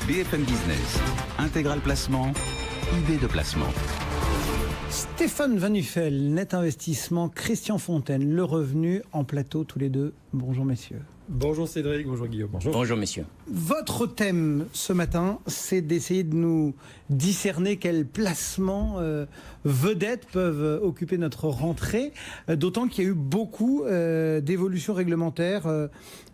BFM Business, Intégral Placement, idée de placement. Stéphane Van Nuffel, Net Investissement, Christian Fontaine, Le Revenu, en plateau tous les deux. Bonjour messieurs. Bonjour Cédric, bonjour Guillaume. Bonjour messieurs. Votre thème ce matin, c'est d'essayer de nous discerner quels placements vedettes peuvent occuper notre rentrée, d'autant qu'il y a eu beaucoup d'évolutions réglementaires.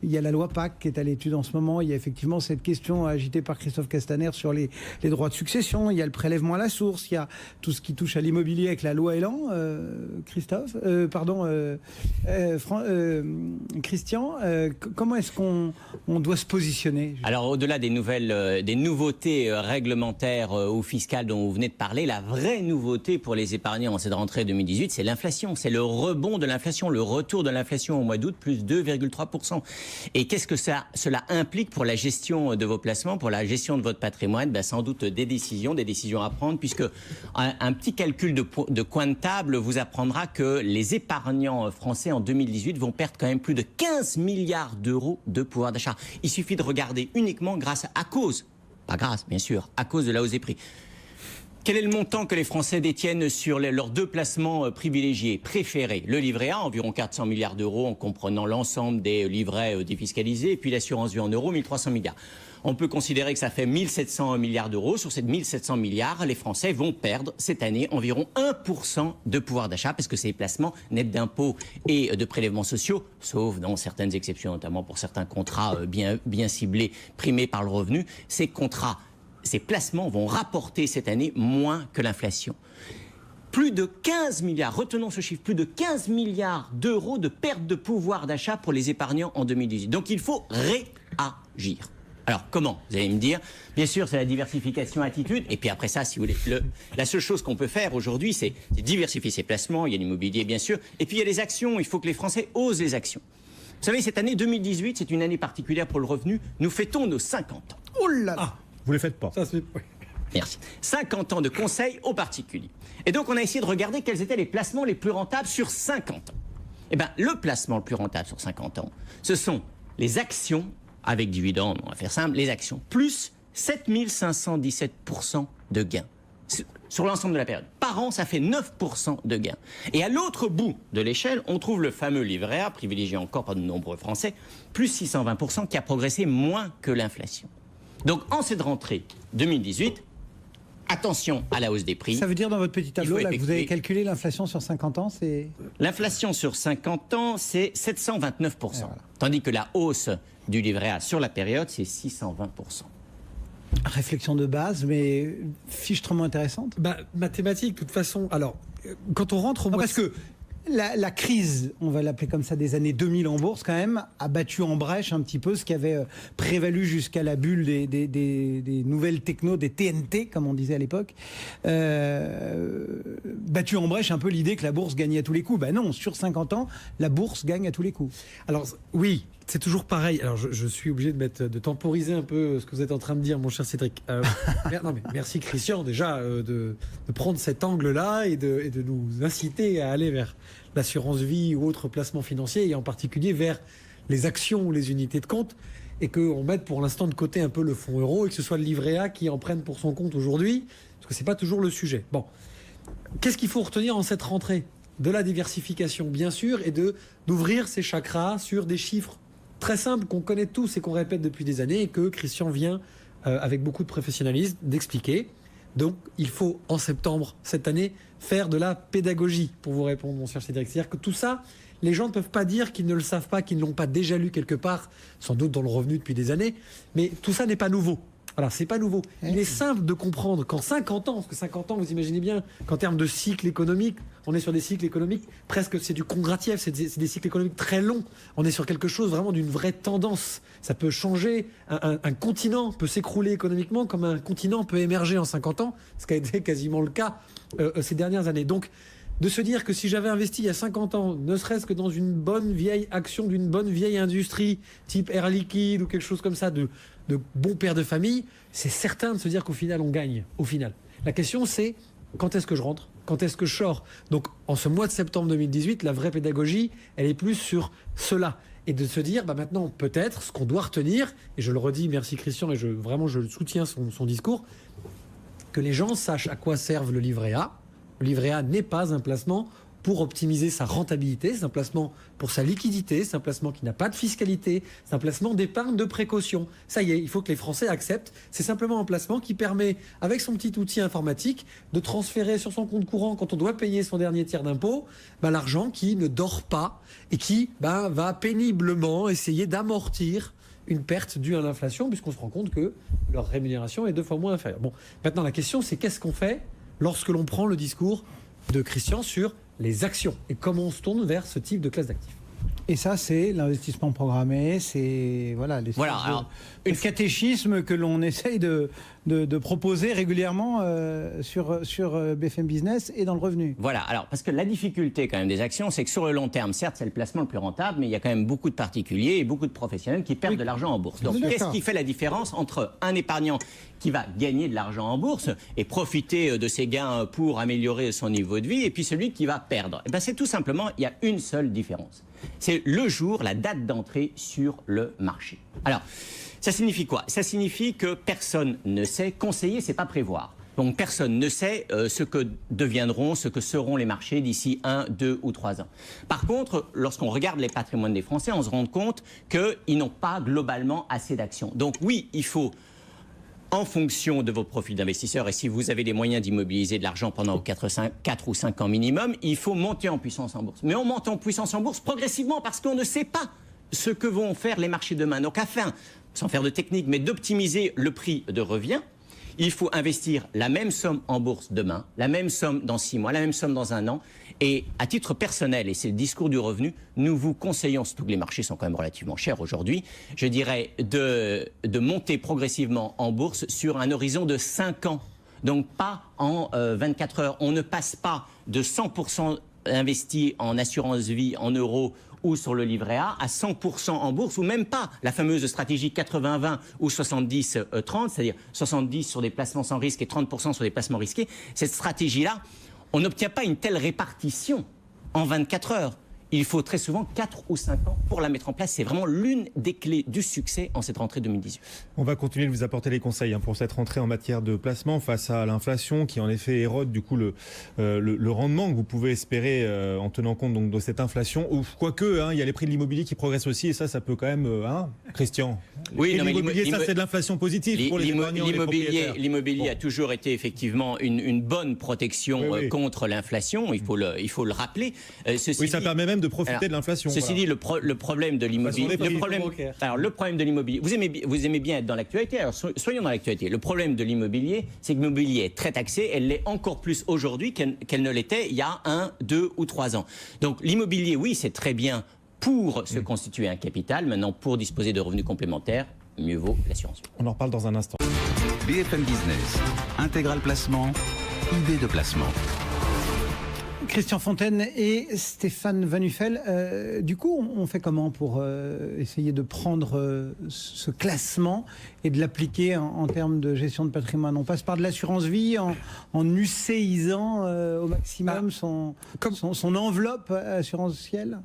Il y a la loi PAC qui est à l'étude en ce moment. Il y a effectivement cette question agitée par Christophe Castaner sur les droits de succession. Il y a le prélèvement à la source. Il y a tout ce qui touche à l'immobilier avec la loi Elan. Christian, comment est-ce qu'on doit se positionner? Alors, au-delà des nouveautés réglementaires ou fiscales dont vous venez de parler, la vraie nouveauté pour les épargnants en cette rentrée 2018, c'est l'inflation. C'est le rebond de l'inflation, le retour de l'inflation au mois d'août, plus 2,3%. Et qu'est-ce que cela implique pour la gestion de vos placements, pour la gestion de votre patrimoine? Sans doute des décisions à prendre, puisque un petit calcul de coin de table vous apprendra que les épargnants français en 2018 vont perdre quand même plus de 15 milliards d'euros de pouvoir d'achat. Il suffit de regarder uniquement à cause de la hausse des prix. Quel est le montant que les Français détiennent sur leurs deux placements privilégiés, préférés? Le livret A, environ 400 milliards d'euros, en comprenant l'ensemble des livrets défiscalisés, et puis l'assurance vie en euros, 1300 milliards. On peut considérer que ça fait 1700 milliards d'euros. Sur ces 1700 milliards, les Français vont perdre cette année environ 1% de pouvoir d'achat, parce que ces placements nets d'impôts et de prélèvements sociaux, sauf dans certaines exceptions, notamment pour certains contrats bien ciblés, primés par le revenu, ces placements vont rapporter cette année moins que l'inflation. Plus de 15 milliards, retenons ce chiffre, plus de 15 milliards d'euros de perte de pouvoir d'achat pour les épargnants en 2018. Donc il faut réagir. Alors comment? Vous allez me dire, bien sûr c'est la diversification attitude, et puis après ça, si vous voulez, la seule chose qu'on peut faire aujourd'hui, c'est diversifier ses placements. Il y a l'immobilier bien sûr, et puis il y a les actions. Il faut que les Français osent les actions. Vous savez, cette année 2018, c'est une année particulière pour le revenu. Nous fêtons nos 50 ans. Oh là là. Vous les faites pas. Ça, Merci. 50 ans de conseil aux particuliers. Et donc, on a essayé de regarder quels étaient les placements les plus rentables sur 50 ans. Eh bien, le placement le plus rentable sur 50 ans, ce sont les actions, avec dividendes, on va faire simple, les actions, plus 7517% de gains sur l'ensemble de la période. Par an, ça fait 9% de gains. Et à l'autre bout de l'échelle, on trouve le fameux livret A, privilégié encore par de nombreux Français, plus 620%, qui a progressé moins que l'inflation. Donc, en cette rentrée 2018, attention à la hausse des prix. Ça veut dire dans votre petit tableau là, que vous avez calculé l'inflation sur 50 ans, c'est... L'inflation sur 50 ans, c'est 729%. Voilà. Tandis que la hausse du livret A sur la période, c'est 620%. Réflexion de base, mais fichtrement intéressante. Mathématiques, de toute façon. Alors, quand on rentre au mois... Parce que la crise, on va l'appeler comme ça, des années 2000 en bourse, quand même, a battu en brèche un petit peu ce qui avait prévalu jusqu'à la bulle des nouvelles techno, des TNT, comme on disait à l'époque. Battu en brèche un peu l'idée que la bourse gagnait à tous les coups. Non, sur 50 ans, la bourse gagne à tous les coups. Alors, oui, c'est toujours pareil. Alors, je suis obligé de temporiser un peu ce que vous êtes en train de dire, mon cher Cédric. Merci Christian, déjà, de prendre cet angle-là et de nous inciter à aller vers l'assurance vie ou autres placements financiers, et en particulier vers les actions ou les unités de compte, et qu'on mette pour l'instant de côté un peu le fonds euro, et que ce soit le livret A qui en prenne pour son compte aujourd'hui, parce que c'est pas toujours le sujet. Bon, qu'est-ce qu'il faut retenir en cette rentrée? De la diversification, bien sûr, et d'ouvrir ses chakras sur des chiffres très simples qu'on connaît tous et qu'on répète depuis des années, et que Christian vient, avec beaucoup de professionnalisme, d'expliquer. Donc, il faut, en septembre, cette année, faire de la pédagogie, pour vous répondre, mon cher Cédric. C'est-à-dire que tout ça, les gens ne peuvent pas dire qu'ils ne le savent pas, qu'ils ne l'ont pas déjà lu quelque part, sans doute dans le revenu depuis des années, mais tout ça n'est pas nouveau. Voilà, c'est pas nouveau. Il est simple de comprendre qu'en 50 ans, parce que 50 ans, vous imaginez bien qu'en termes de cycle économique, on est sur des cycles économiques, presque c'est du Kondratiev, c'est des cycles économiques très longs. On est sur quelque chose vraiment d'une vraie tendance. Ça peut changer. Un continent peut s'écrouler économiquement comme un continent peut émerger en 50 ans, ce qui a été quasiment le cas ces dernières années. Donc, de se dire que si j'avais investi il y a 50 ans, ne serait-ce que dans une bonne vieille action d'une bonne vieille industrie, type Air Liquide ou quelque chose comme ça, de bons pères de famille, c'est certain de se dire qu'au final, on gagne. Au final. La question, c'est quand est-ce que je rentre? Quand est-ce que je sors? Donc, en ce mois de septembre 2018, la vraie pédagogie, elle est plus sur cela. et de se dire, maintenant, peut-être, ce qu'on doit retenir, et je le redis, merci Christian, et vraiment, je soutiens son discours, que les gens sachent à quoi servent le livret A. Le livret A n'est pas un placement pour optimiser sa rentabilité, c'est un placement pour sa liquidité, c'est un placement qui n'a pas de fiscalité, c'est un placement d'épargne de précaution. Ça y est, il faut que les Français acceptent. C'est simplement un placement qui permet, avec son petit outil informatique, de transférer sur son compte courant, quand on doit payer son dernier tiers d'impôt, l'argent qui ne dort pas et qui va péniblement essayer d'amortir une perte due à l'inflation, puisqu'on se rend compte que leur rémunération est 2 fois moins inférieure. Bon, maintenant la question, c'est qu'est-ce qu'on fait lorsque l'on prend le discours de Christian sur les actions et comment on se tourne vers ce type de classe d'actifs. Et ça, c'est l'investissement programmé, c'est le catéchisme que l'on essaye de proposer régulièrement sur BFM Business et dans le revenu. Voilà, alors parce que la difficulté quand même des actions, c'est que sur le long terme, certes, c'est le placement le plus rentable, mais il y a quand même beaucoup de particuliers et beaucoup de professionnels qui perdent de l'argent en bourse. Donc, qu'est-ce qui fait la différence entre un épargnant qui va gagner de l'argent en bourse et profiter de ses gains pour améliorer son niveau de vie, et puis celui qui va perdre? C'est tout simplement, il y a une seule différence. C'est le jour, la date d'entrée sur le marché. Alors, ça signifie quoi? Ça signifie que personne ne sait. Conseiller, c'est pas prévoir. Donc personne ne sait ce que deviendront, ce que seront les marchés d'ici 1, 2 ou 3 ans. Par contre, lorsqu'on regarde les patrimoines des Français, on se rend compte qu'ils n'ont pas globalement assez d'actions. Donc oui, il faut, en fonction de vos profils d'investisseurs, et si vous avez les moyens d'immobiliser de l'argent pendant 4 ou 5 ans minimum, il faut monter en puissance en bourse. Mais on monte en puissance en bourse progressivement parce qu'on ne sait pas ce que vont faire les marchés demain. Donc afin, sans faire de technique, mais d'optimiser le prix de revient, il faut investir la même somme en bourse demain, la même somme dans 6 mois, la même somme dans 1 an. Et à titre personnel, et c'est le discours du revenu, nous vous conseillons, surtout que les marchés sont quand même relativement chers aujourd'hui, je dirais de monter progressivement en bourse sur un horizon de 5 ans. Donc pas en 24 heures. On ne passe pas de 100% investi en assurance vie en euros ou sur le livret A à 100% en bourse, ou même pas la fameuse stratégie 80-20 ou 70-30, c'est-à-dire 70 sur des placements sans risque et 30% sur des placements risqués. Cette stratégie-là, on n'obtient pas une telle répartition en 24 heures. Il faut très souvent 4 ou 5 ans pour la mettre en place. C'est vraiment l'une des clés du succès en cette rentrée 2018. On va continuer de vous apporter les conseils pour cette rentrée en matière de placement face à l'inflation qui en effet érode du coup le rendement que vous pouvez espérer en tenant compte donc de cette inflation. Ou quoique, il y a les prix de l'immobilier qui progressent aussi et ça peut quand même, Christian. Oui, non, mais l'immobilier, ça c'est de l'inflation positive pour les épargnants et les propriétaires. L'immobilier a toujours été effectivement une bonne protection contre l'inflation. Il faut le rappeler. Ça permet même de profiter de l'inflation. Ceci dit, le problème de l'immobilier. Le problème de l'immobilier. Vous aimez bien être dans l'actualité. Alors soyons dans l'actualité. Le problème de l'immobilier, c'est que l'immobilier est très taxé. Elle l'est encore plus aujourd'hui qu'elle ne l'était il y a 1, 2 ou 3 ans. Donc l'immobilier, oui, c'est très bien pour se constituer un capital. Maintenant, pour disposer de revenus complémentaires, mieux vaut l'assurance. On en reparle dans un instant. BFM Business, intégral placement, idée de placement. Christian Fontaine et Stéphane Van Nuffel, du coup, on fait comment pour essayer de prendre ce classement et de l'appliquer en termes de gestion de patrimoine? On passe par de l'assurance vie en UCisant au maximum son enveloppe assurantielle?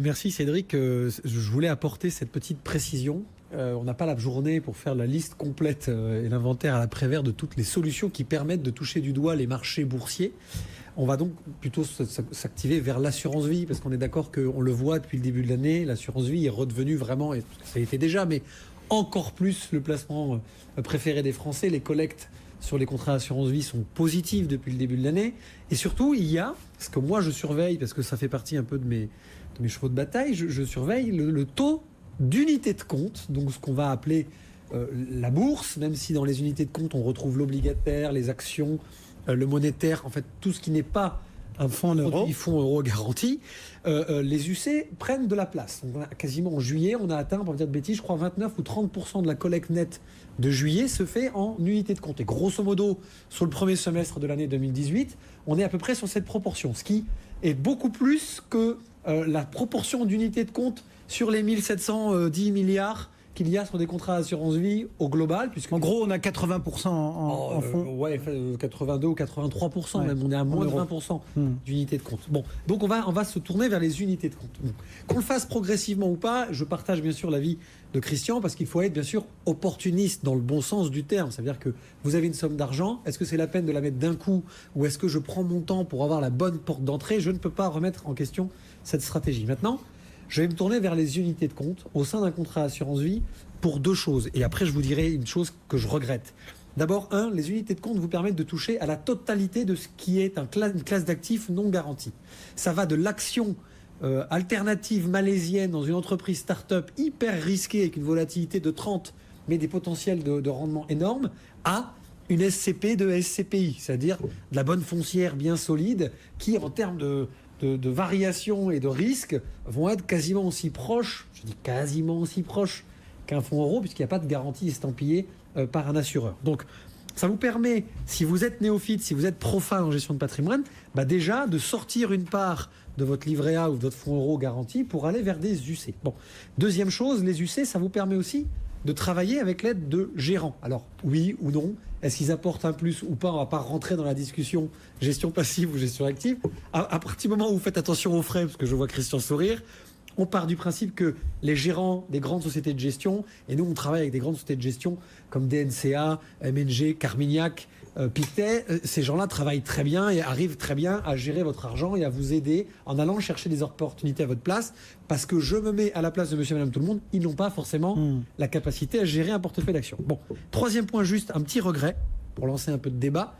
Merci Cédric. Je voulais apporter cette petite précision. On n'a pas la journée pour faire la liste complète et l'inventaire à l'après-vert de toutes les solutions qui permettent de toucher du doigt les marchés boursiers. On va donc plutôt s'activer vers l'assurance vie, parce qu'on est d'accord qu'on le voit depuis le début de l'année, l'assurance vie est redevenue vraiment, et ça a été déjà, mais encore plus le placement préféré des Français. Les collectes sur les contrats d'assurance vie sont positives depuis le début de l'année. Et surtout, il y a, ce que moi je surveille, parce que ça fait partie un peu de mes chevaux de bataille, je surveille le taux d'unités de compte, donc ce qu'on va appeler la bourse, même si dans les unités de compte on retrouve l'obligataire, les actions, le monétaire, en fait tout ce qui n'est pas un fonds euro garanti, les UC prennent de la place. Donc, quasiment en juillet, on a atteint, pour dire de bêtises, je crois 29 ou 30% de la collecte nette de juillet se fait en unités de compte. Et grosso modo, sur le premier semestre de l'année 2018, on est à peu près sur cette proportion, ce qui est beaucoup plus que la proportion d'unités de compte sur les 1710 milliards qu'il y a sur des contrats d'assurance vie au global, puisque En gros, on a 80% en fonds. ouais, 82 ou 83%, Ouais. même on est à moins de euros. 20% Hmm. d'unités de compte. Bon, donc on va se tourner vers les unités de compte. Bon. Qu'on le fasse progressivement ou pas, je partage bien sûr l'avis de Christian, parce qu'il faut être bien sûr opportuniste dans le bon sens du terme. Ça veut dire que vous avez une somme d'argent, est-ce que c'est la peine de la mettre d'un coup, ou est-ce que je prends mon temps pour avoir la bonne porte d'entrée? Je ne peux pas remettre en question cette stratégie. Maintenant, je vais me tourner vers les unités de compte au sein d'un contrat assurance vie pour deux choses. Et après, je vous dirai une chose que je regrette. D'abord, les unités de compte vous permettent de toucher à la totalité de ce qui est une classe d'actifs non garantie. Ça va de l'action alternative malaisienne dans une entreprise start-up hyper risquée avec une volatilité de 30, mais des potentiels de rendement énormes, à une SCP de SCPI, c'est-à-dire de la bonne foncière bien solide qui, en termes de variation et de risque, vont être quasiment aussi proches, je dis quasiment aussi proches qu'un fonds euro, puisqu'il n'y a pas de garantie estampillée par un assureur. Donc, ça vous permet, si vous êtes néophyte, si vous êtes profane en gestion de patrimoine, déjà de sortir une part de votre livret A ou de votre fonds euro garanti pour aller vers des UC. Bon. Deuxième chose, les UC, ça vous permet aussi de travailler avec l'aide de gérants. Alors, oui ou non, est-ce qu'ils apportent un plus ou pas? On ne va pas rentrer dans la discussion gestion passive ou gestion active. À partir du moment où vous faites attention aux frais, parce que je vois Christian sourire, on part du principe que les gérants des grandes sociétés de gestion, et nous on travaille avec des grandes sociétés de gestion comme DNCA, MNG, Carmignac, Pictet, ces gens-là travaillent très bien et arrivent très bien à gérer votre argent et à vous aider en allant chercher des opportunités à votre place, parce que je me mets à la place de monsieur et madame tout le monde, ils n'ont pas forcément la capacité à gérer un portefeuille d'actions. Bon, troisième point, juste un petit regret pour lancer un peu de débat.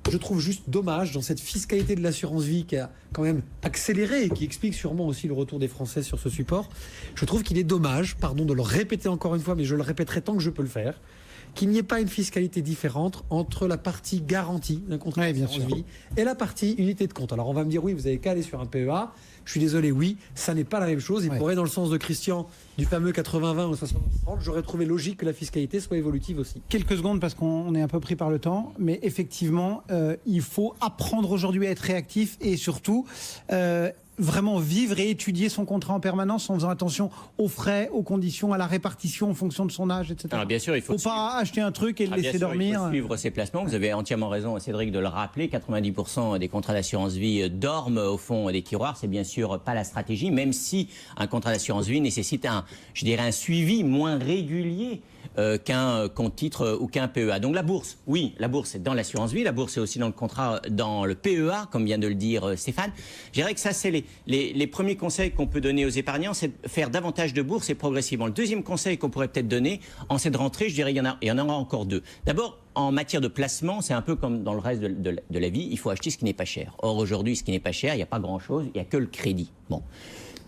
Je trouve juste dommage dans cette fiscalité de l'assurance vie qui a quand même accéléré et qui explique sûrement aussi le retour des Français sur ce support. Je trouve qu'il est dommage, pardon de le répéter encore une fois, mais je le répéterai tant que je peux le faire, qu'il n'y ait pas une fiscalité différente entre la partie garantie d'un contrat d'assurance vie et la partie unité de compte. Alors on va me dire oui, vous avez qu'à aller sur un PEA. Je suis désolé, oui, ça n'est pas la même chose. Il pourrait, dans le sens de Christian, du fameux 80-20 ou 60-30, j'aurais trouvé logique que la fiscalité soit évolutive aussi. Quelques secondes parce qu'on est un peu pris par le temps, mais effectivement, il faut apprendre aujourd'hui à être réactif et surtout vraiment vivre et étudier son contrat en permanence en faisant attention aux frais, aux conditions, à la répartition en fonction de son âge, etc. Alors bien sûr, il faut pas acheter un truc et le laisser dormir. Il faut suivre ses placements. Vous avez entièrement raison, Cédric, de le rappeler. 90% des contrats d'assurance vie dorment au fond des tiroirs. C'est bien sûr pas la stratégie, même si un contrat d'assurance vie nécessite un suivi moins régulier qu'un compte titre ou qu'un PEA. Donc la bourse, oui, la bourse c'est dans l'assurance vie, la bourse c'est aussi dans le contrat, dans le PEA, comme vient de le dire Stéphane. Je dirais que ça c'est les premiers conseils qu'on peut donner aux épargnants, c'est de faire davantage de bourse et progressivement. Le deuxième conseil qu'on pourrait peut-être donner en cette rentrée, je dirais il y en aura encore deux. D'abord, en matière de placement, c'est un peu comme dans le reste de la vie, il faut acheter ce qui n'est pas cher. Or aujourd'hui, ce qui n'est pas cher, il n'y a pas grand-chose, il n'y a que le crédit. Bon.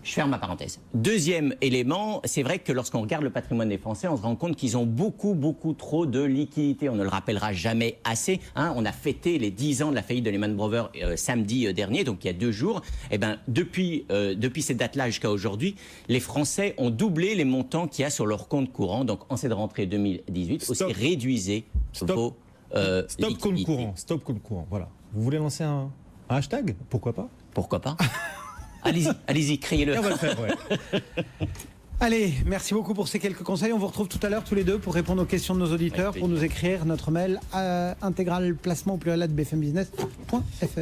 Je ferme ma parenthèse. Deuxième élément, c'est vrai que lorsqu'on regarde le patrimoine des Français, on se rend compte qu'ils ont beaucoup trop de liquidités. On ne le rappellera jamais assez. On a fêté les 10 ans de la faillite de Lehman Brothers samedi dernier, donc il y a 2 jours. Et depuis cette date-là jusqu'à aujourd'hui, les Français ont doublé les montants qu'il y a sur leur compte courant. Donc en cette rentrée 2018, aussi réduisez vos Stop compte courant. Stop compte courant. Voilà. Vous voulez lancer un hashtag? Pourquoi pas? Pourquoi pas? Allez-y, criez-le. On va le faire, ouais. Allez, merci beaucoup pour ces quelques conseils. On vous retrouve tout à l'heure tous les deux pour répondre aux questions de nos auditeurs, pour nous écrire notre mail à intégralplacement@bfmbusiness.fr.